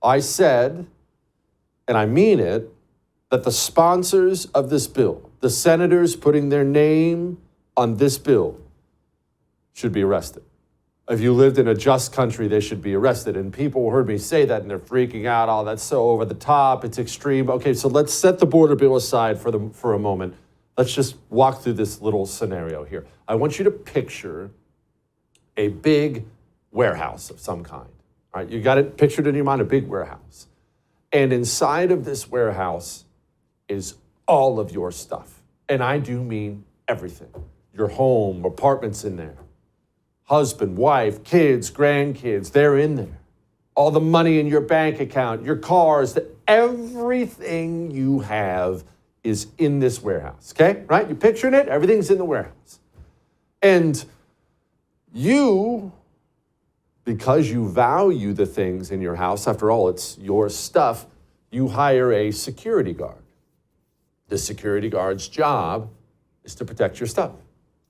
I said, and I mean it, that the sponsors of this bill, the senators putting their name on this bill, should be arrested. If you lived in a just country, they should be arrested. And people heard me say that and they're freaking out. Oh, that's so over the top. It's extreme. Okay, so let's set the border bill aside for a moment. Let's just walk through this little scenario here. I want you to picture a big warehouse of some kind. All right, you got it pictured in your mind, a big warehouse. And inside of this warehouse is all of your stuff. And I do mean everything. Your home, apartments in there. Husband, wife, kids, grandkids, they're in there. All the money in your bank account, your cars, everything you have is in this warehouse, okay? Right? You're picturing it? Everything's in the warehouse. And you, because you value the things in your house, after all, it's your stuff, you hire a security guard. The security guard's job is to protect your stuff.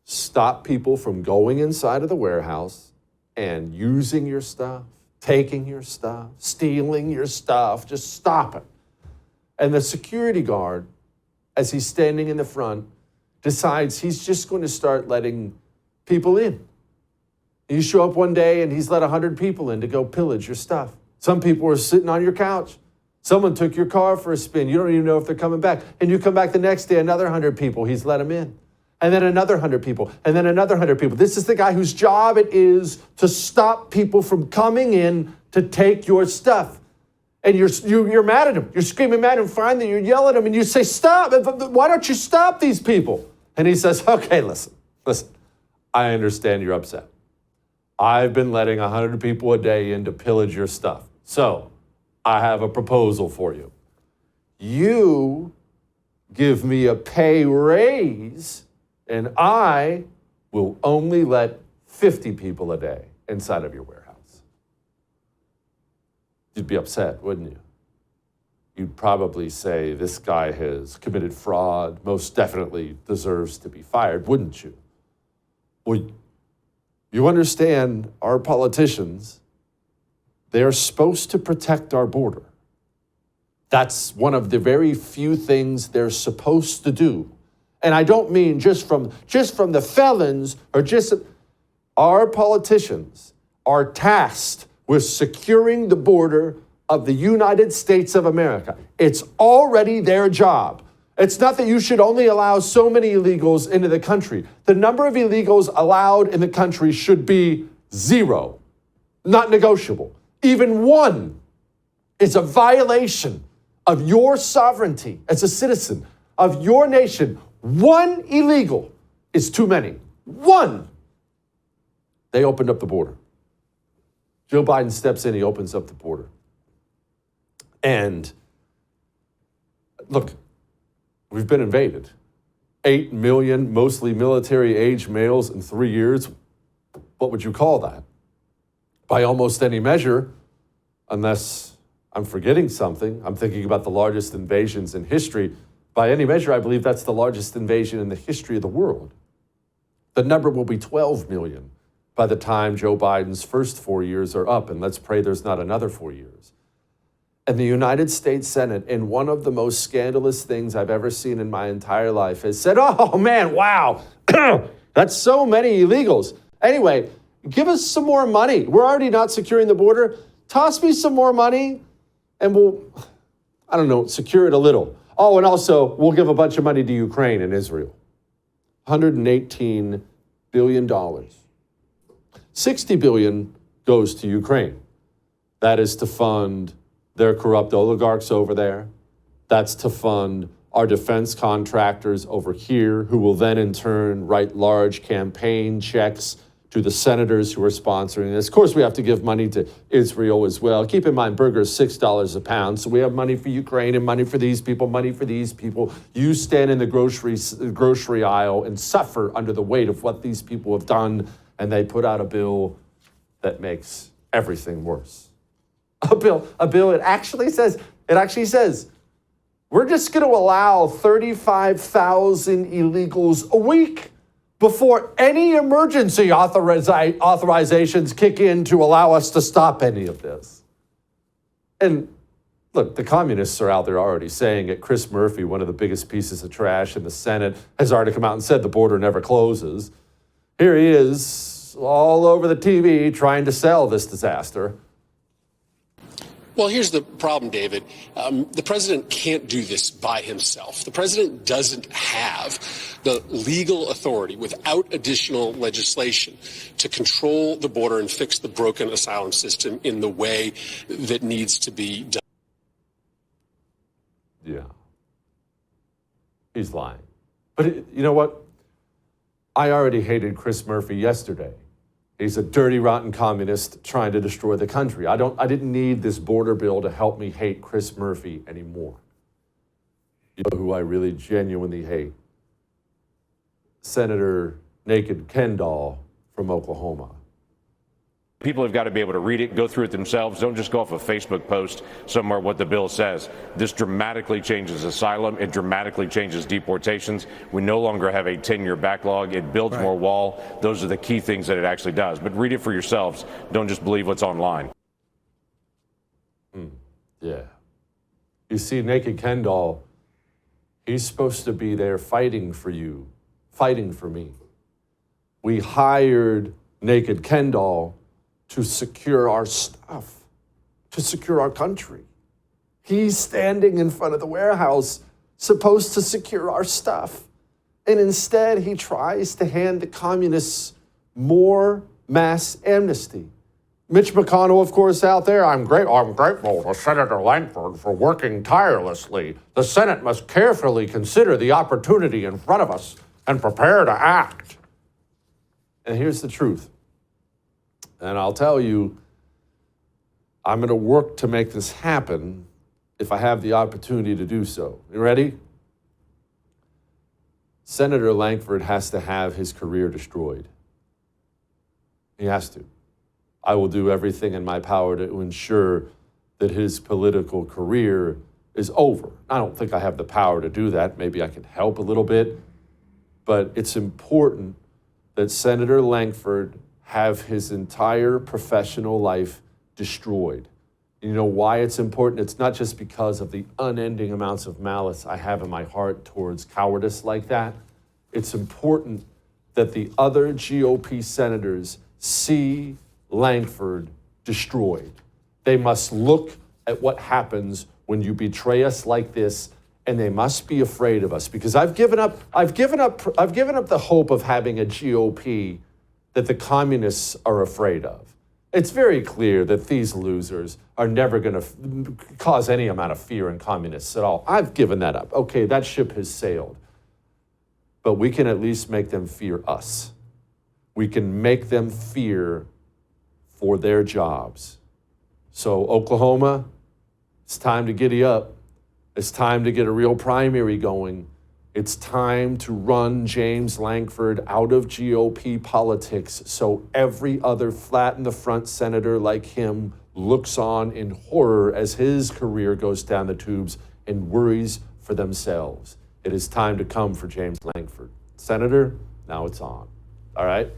Stop people from going inside of the warehouse and using your stuff, taking your stuff, stealing your stuff. Just stop it. And the security guard, as he's standing in the front, decides he's just going to start letting people in. You show up one day and he's let 100 people in to go pillage your stuff. Some people are sitting on your couch. Someone took your car for a spin. You don't even know if they're coming back. And you come back the next day, another 100 people, he's let them in. And then another 100 people, and then another 100 people. This is the guy whose job it is to stop people from coming in to take your stuff. And you're mad at him. You're screaming mad at him. Finally, you're yelling at him, and you say, stop. Why don't you stop these people? And he says, okay, listen. I understand you're upset. I've been letting 100 people a day in to pillage your stuff. So I have a proposal for you. You give me a pay raise, and I will only let 50 people a day inside of your warehouse. You'd be upset, wouldn't you? You'd probably say, this guy has committed fraud, most definitely deserves to be fired, wouldn't you? Well, you understand our politicians, they are supposed to protect our border. That's one of the very few things they're supposed to do. And I don't mean just from the felons or just our politicians are tasked with securing the border of the United States of America. It's already their job. It's not that you should only allow so many illegals into the country. The number of illegals allowed in the country should be 0, not negotiable. Even 1 is a violation of your sovereignty as a citizen of your nation. 1 illegal is too many. 1. They opened up the border. Joe Biden steps in, he opens up the border. And look, we've been invaded. 8 million, mostly military-age males in 3 years. What would you call that? By almost any measure, unless I'm forgetting something. I'm thinking about the largest invasions in history. By any measure, I believe that's the largest invasion in the history of the world. The number will be 12 million by the time Joe Biden's first 4 years are up, and let's pray there's not another 4 years. And the United States Senate, in one of the most scandalous things I've ever seen in my entire life, has said, oh man, wow, that's so many illegals. Anyway, give us some more money. We're already not securing the border. Toss me some more money and we'll, I don't know, secure it a little. Oh, and also we'll give a bunch of money to Ukraine and Israel. $118 billion. $60 billion goes to Ukraine. That is to fund their corrupt oligarchs over there. That's to fund our defense contractors over here, who will then in turn write large campaign checks to the senators who are sponsoring this. Of course, we have to give money to Israel as well. Keep in mind, burger is $6 a pound. So we have money for Ukraine and money for these people, money for these people. You stand in the grocery aisle and suffer under the weight of what these people have done, and they put out a bill that makes everything worse. A bill, it actually says, we're just going to allow 35,000 illegals a week before any emergency authorizations kick in to allow us to stop any of this. And look, the communists are out there already saying it. Chris Murphy, one of the biggest pieces of trash in the Senate, has already come out and said the border never closes. Here he is all over the TV trying to sell this disaster. Well, here's the problem, David. The president can't do this by himself. The president doesn't have the legal authority without additional legislation to control the border and fix the broken asylum system in the way that needs to be done. Yeah. He's lying. But you know what? I already hated Chris Murphy yesterday. He's a dirty, rotten communist trying to destroy the country. I didn't need this border bill to help me hate Chris Murphy anymore. You know who I really genuinely hate? Senator Naked Ken Doll from Oklahoma. People have got to be able to read it, go through it themselves. Don't just go off a Facebook post somewhere what the bill says. This dramatically changes asylum. It dramatically changes deportations. We no longer have a 10-year backlog. It builds more wall. Those are the key things that it actually does. But read it for yourselves. Don't just believe what's online. Yeah. You see, Naked Ken Doll, he's supposed to be there fighting for you, fighting for me. We hired Naked Ken Doll to secure our stuff, to secure our country. He's standing in front of the warehouse, supposed to secure our stuff. And instead, he tries to hand the communists more mass amnesty. Mitch McConnell, of course, out there, I'm grateful to Senator Lankford for working tirelessly. The Senate must carefully consider the opportunity in front of us and prepare to act. And here's the truth. And I'll tell you, I'm going to work to make this happen if I have the opportunity to do so. You ready? Senator Lankford has to have his career destroyed. He has to. I will do everything in my power to ensure that his political career is over. I don't think I have the power to do that. Maybe I can help a little bit. But it's important that Senator Lankford have his entire professional life destroyed. You know why it's important? It's not just because of the unending amounts of malice I have in my heart towards cowardice like that. It's important that the other GOP senators see Lankford destroyed. They must look at what happens when you betray us like this, and they must be afraid of us, because I've given up the hope of having a GOP that the communists are afraid of. It's very clear that these losers are never going to cause any amount of fear in communists at all. I've given that up. Okay, that ship has sailed. But we can at least make them fear us. We can make them fear for their jobs. So Oklahoma, it's time to giddy up. It's time to get a real primary going. It's time to run James Lankford out of GOP politics so every other flat in the front senator like him looks on in horror as his career goes down the tubes and worries for themselves. It is time to come for James Lankford. Senator, now it's on. All right?